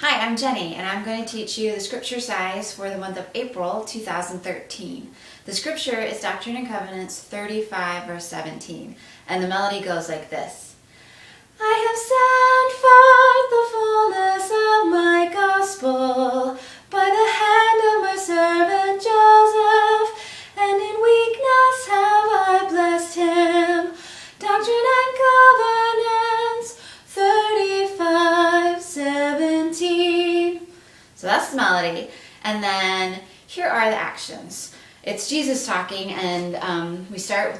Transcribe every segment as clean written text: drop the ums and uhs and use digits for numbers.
Hi, I'm Jenny, and I'm going to teach you the Scripturecize for the month of April 2013. The scripture is Doctrine and Covenants 35, verse 17, and the melody goes like this. I have sent forth the fullness of my gospel by the hand of my servant Joseph, and in weakness have I blessed him. Doctrine and Covenants 35:17. So that's the melody, and then here are the actions. It's Jesus talking, and we start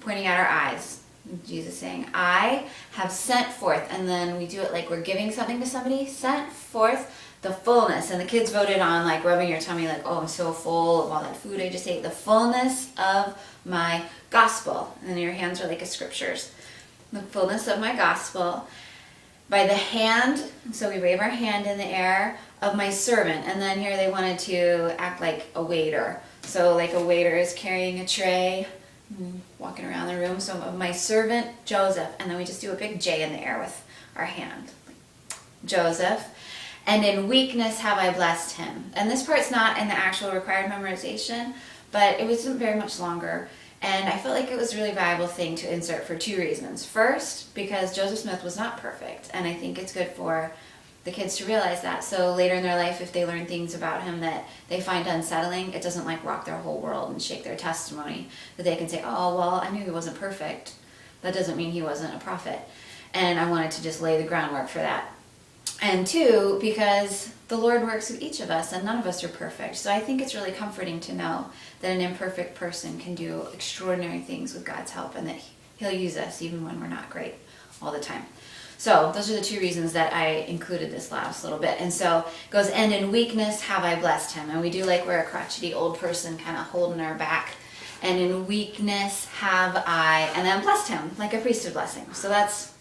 pointing at our eyes. Jesus saying, I have sent forth, and then we do it like we're giving something to somebody. Sent forth the fullness, and the kids voted on like rubbing your tummy like, oh, I'm so full of all that food I just ate. The fullness of my gospel, and then your hands are like a scriptures. The fullness of my gospel by the hand, so we wave our hand in the air, of my servant. And then here they wanted to act like a waiter. So like a waiter is carrying a tray, walking around the room. So of my servant Joseph, and then we just do a big J in the air with our hand. Joseph. And in weakness have I blessed him. And this part's not in the actual required memorization, but it wasn't very much longer. And I felt like it was a really valuable thing to insert for two reasons. First, because Joseph Smith was not perfect, and I think it's good for the kids to realize that. So later in their life, if they learn things about him that they find unsettling, it doesn't like rock their whole world and shake their testimony. That they can say, oh, well, I knew he wasn't perfect. That doesn't mean he wasn't a prophet. And I wanted to just lay the groundwork for that. And two, because the Lord works with each of us, and none of us are perfect. So I think it's really comforting to know that an imperfect person can do extraordinary things with God's help, and that He'll use us even when we're not great all the time. So those are the two reasons that I included this last little bit. And so it goes, and in weakness have I blessed him. And we do like we're a crotchety old person kind of holding our back. And in weakness have I, and then blessed him, like a priesthood blessing. So that's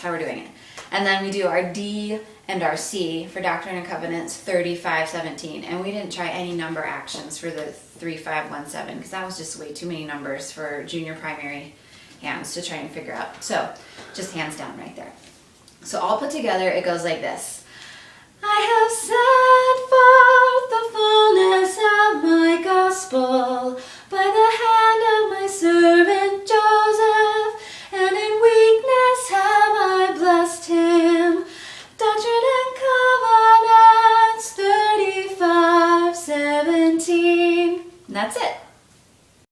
how we're doing it. And then we do our D and our C for Doctrine and Covenants 35:17. And we didn't try any number actions for the 3517 because that was just way too many numbers for junior primary hands to try and figure out. So just hands down right there. So all put together, it goes like this. I have sent forth the fullness of my gospel by the hand of my servant